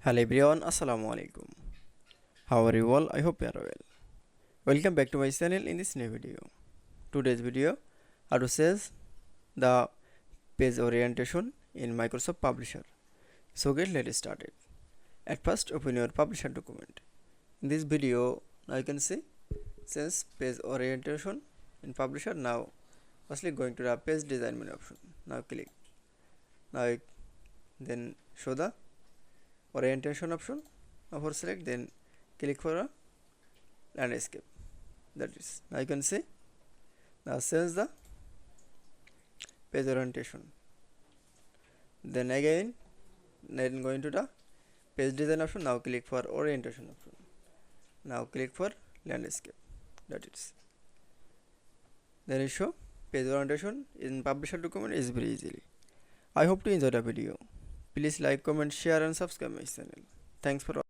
Hello everyone, Assalamu alaikum. How are you all? I hope you are well. Welcome back to my channel in this new video. Today's video, how to says the page orientation in Microsoft Publisher. So let's start it. At first, open your Publisher document. In this video, now you can see since page orientation in Publisher. Now, firstly going to the page design menu option. Now click. Now then show the orientation option. Now for select, then click for a landscape. That is, now you can see now change the page orientation. Then again, then going to the page design option. Now click for orientation option. Now click for landscape. That is, then it show page orientation in Publisher document is very easily. I hope to enjoy the video. Please like, comment, share and subscribe my channel. Thanks for